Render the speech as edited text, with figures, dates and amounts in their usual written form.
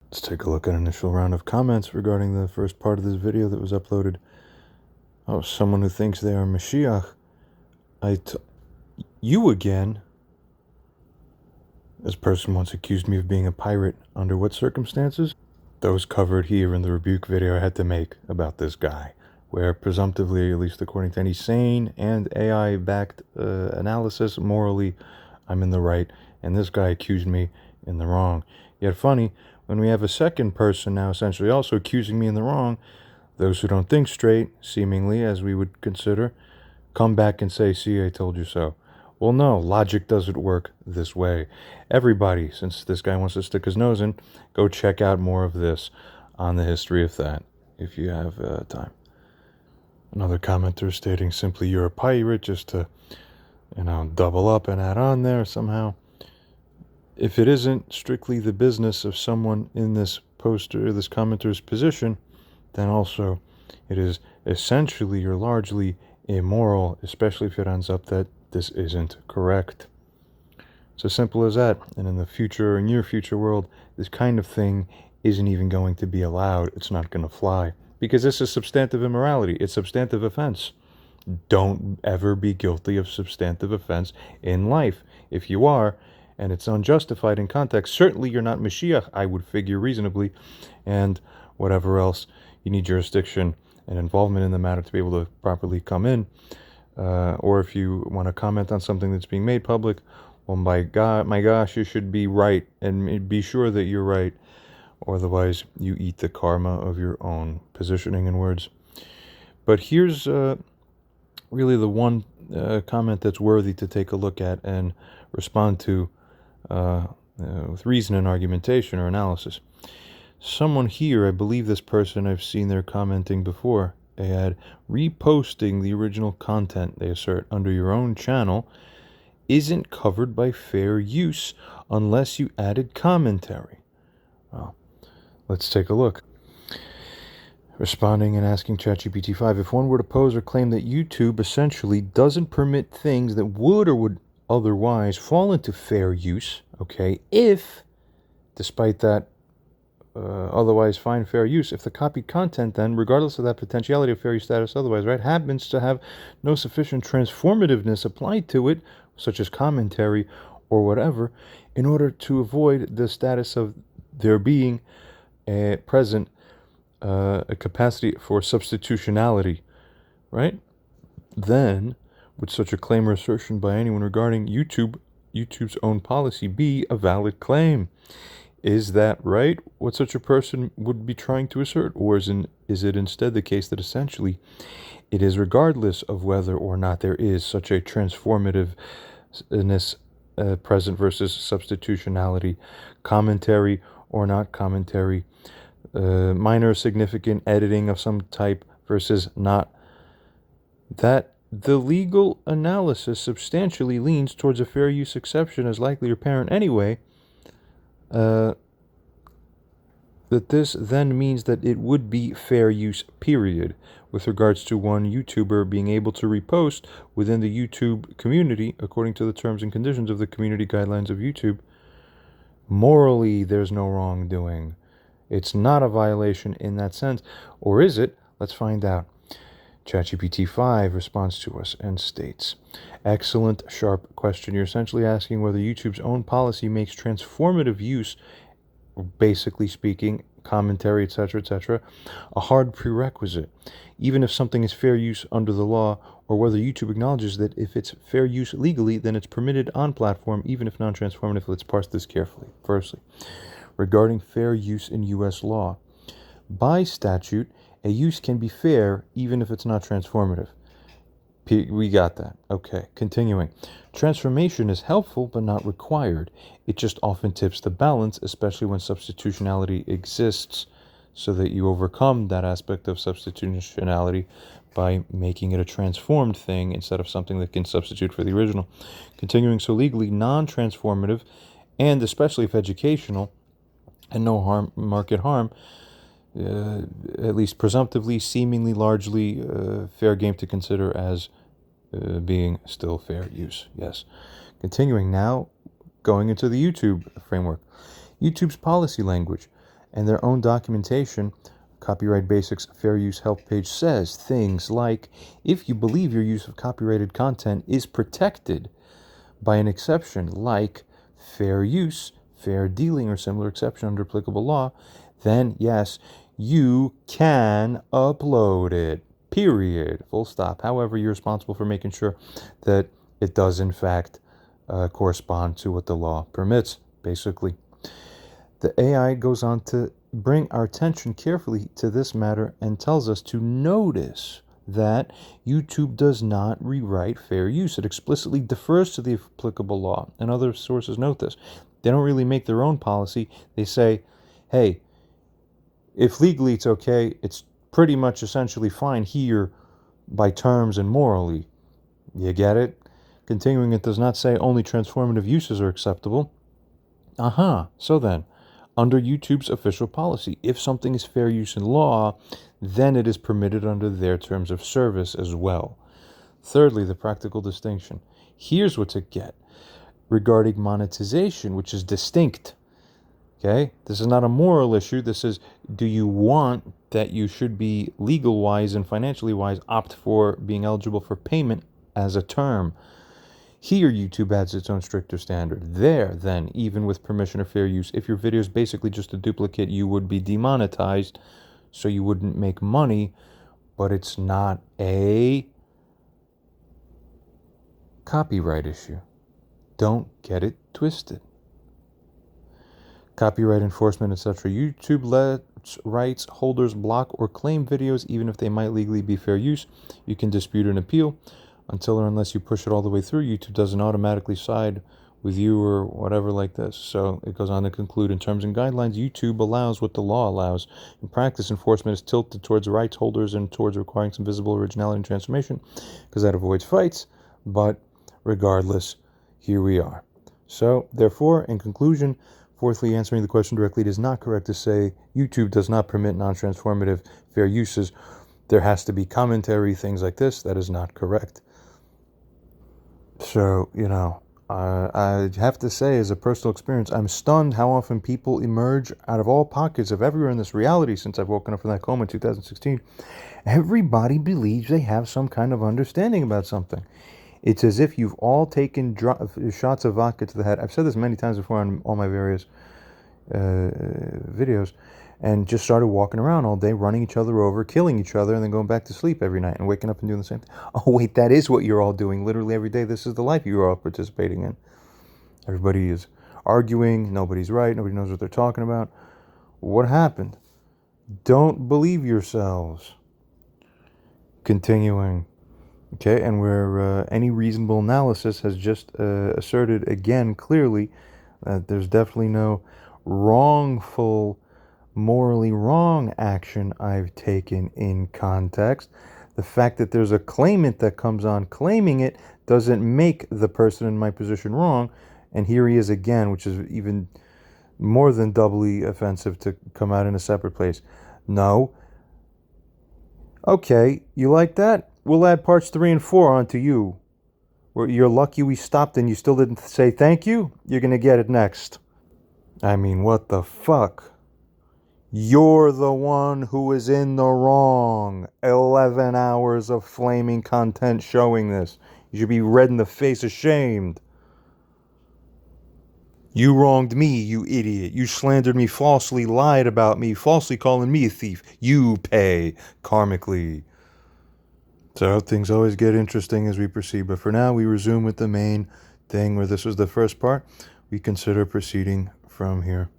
Let's take a look at an initial round of comments regarding the first part of this video that was uploaded. Oh, someone who thinks they are Mashiach. You again? This person once accused me of being a pirate. Under what circumstances? Those covered here in the rebuke video I had to make about this guy, where presumptively, at least according to any sane and AI-backed analysis, morally, I'm in the right, and this guy accused me in the wrong. Yet funny, when we have a second person now essentially also accusing me in the wrong, those who don't think straight, seemingly, as we would consider, come back and say, see, I told you so. Well, no, logic doesn't work this way. Everybody, since this guy wants to stick his nose in, go check out more of this on the history of that, if you have time. Another commenter stating simply, you're a pirate, just to, double up and add on there somehow. If it isn't strictly the business of someone in this poster, this commenter's position, then also it is essentially or largely immoral, especially if it ends up that this isn't correct. It's as simple as that. And in the future, near future world, this kind of thing isn't even going to be allowed. It's not going to fly. Because this is substantive immorality. It's substantive offense. Don't ever be guilty of substantive offense in life. If you are, and it's unjustified in context, certainly you're not Mashiach, I would figure reasonably, and whatever else, you need jurisdiction and involvement in the matter to be able to properly come in. Or if you want to comment on something that's being made public, well, my gosh, you should be right, and be sure that you're right, or otherwise you eat the karma of your own positioning and words. But here's really the one comment that's worthy to take a look at and respond to with reason and argumentation or analysis. Someone here, I believe this person, I've seen their commenting before. They had reposting the original content, they assert, under your own channel isn't covered by fair use unless you added commentary. Well, let's take a look. Responding and asking ChatGPT-5, if one were to pose or claim that YouTube essentially doesn't permit things that would or would otherwise fall into fair use, okay, if, despite that otherwise fine fair use, if the copied content then, regardless of that potentiality of fair use status otherwise, right, happens to have no sufficient transformativeness applied to it, such as commentary or whatever, in order to avoid the status of there being present a capacity for substitutionality, right? Then, would such a claim or assertion by anyone regarding YouTube's own policy be a valid claim? Is that right, what such a person would be trying to assert? Or is it instead the case that essentially it is regardless of whether or not there is such a transformativeness present versus substitutionality, commentary or not commentary, minor significant editing of some type versus not, that the legal analysis substantially leans towards a fair use exception as likely apparent anyway, that this then means that it would be fair use, period, with regards to one YouTuber being able to repost within the YouTube community according to the terms and conditions of the community guidelines of YouTube. Morally, there's no wrongdoing. It's not a violation in that sense. Or is it? Let's find out. ChatGPT-5 responds to us and states, excellent, sharp question. You're essentially asking whether YouTube's own policy makes transformative use, basically speaking, commentary, etc., a hard prerequisite, even if something is fair use under the law, or whether YouTube acknowledges that if it's fair use legally, then it's permitted on platform, even if non-transformative. Let's parse this carefully. Firstly, regarding fair use in U.S. law, by statute, a use can be fair even if it's not transformative. We got that. Okay, continuing. Transformation is helpful but not required. It just often tips the balance, especially when substitutionality exists, so that you overcome that aspect of substitutionality by making it a transformed thing instead of something that can substitute for the original. Continuing, so legally non-transformative, and especially if educational, and no harm, market harm, at least presumptively, seemingly, largely fair game to consider as being still fair use. Yes. Continuing now, going into the YouTube framework. YouTube's policy language. And their own documentation, Copyright Basics Fair Use Help page, says things like, if you believe your use of copyrighted content is protected by an exception like fair use, fair dealing, or similar exception under applicable law, then yes, you can upload it. Period. Full stop. However, you're responsible for making sure that it does, in fact, correspond to what the law permits, basically. The AI goes on to bring our attention carefully to this matter and tells us to notice that YouTube does not rewrite fair use. It explicitly defers to the applicable law, and other sources note this. They don't really make their own policy. They say, hey, if legally it's okay, it's pretty much essentially fine here by terms and morally. You get it? Continuing, it does not say only transformative uses are acceptable. So then, under YouTube's official policy, if something is fair use in law, then it is permitted under their terms of service as well. Thirdly, the practical distinction. Here's what to get regarding monetization, which is distinct. Okay? This is not a moral issue. This is, do you want that you should be legal-wise and financially-wise opt for being eligible for payment as a term? Here, YouTube adds its own stricter standard. There, then, even with permission or fair use, if your video is basically just a duplicate, you would be demonetized, so you wouldn't make money, but it's not a copyright issue. Don't get it twisted. Copyright enforcement, etc. YouTube lets rights holders block or claim videos even if they might legally be fair use. You can dispute an appeal. Until or unless you push it all the way through, YouTube doesn't automatically side with you or whatever like this. So it goes on to conclude, in terms and guidelines, YouTube allows what the law allows. In practice, enforcement is tilted towards rights holders and towards requiring some visible originality and transformation, because that avoids fights. But regardless, here we are. So therefore, in conclusion, fourthly, answering the question directly, it is not correct to say YouTube does not permit non-transformative fair uses. There has to be commentary, things like this. That is not correct. So, I have to say, as a personal experience, I'm stunned how often people emerge out of all pockets of everywhere in this reality since I've woken up from that coma in 2016. Everybody believes they have some kind of understanding about something. It's as if you've all taken shots of vodka to the head. I've said this many times before on all my various videos, and just started walking around all day, running each other over, killing each other, and then going back to sleep every night and waking up and doing the same thing. Oh, wait, that is what you're all doing literally every day. This is the life you're all participating in. Everybody is arguing. Nobody's right. Nobody knows what they're talking about. What happened? Don't believe yourselves. Continuing. Okay, and where any reasonable analysis has just asserted again clearly that there's definitely no wrongful, morally wrong action I've taken in context. The fact that there's a claimant that comes on claiming it doesn't make the person in my position wrong. And here he is again, which is even more than doubly offensive to come out in a separate place. No. Okay, you like that? We'll add parts 3 and 4 onto you. You're lucky we stopped and you still didn't say thank you. You're going to get it next. I mean, what the fuck? You're the one who is in the wrong. 11 hours of flaming content showing this. You should be red in the face ashamed. You wronged me, you idiot. You slandered me, falsely lied about me, falsely calling me a thief. You pay karmically. So things always get interesting as we proceed. But for now, we resume with the main thing where this was the first part. We consider proceeding from here.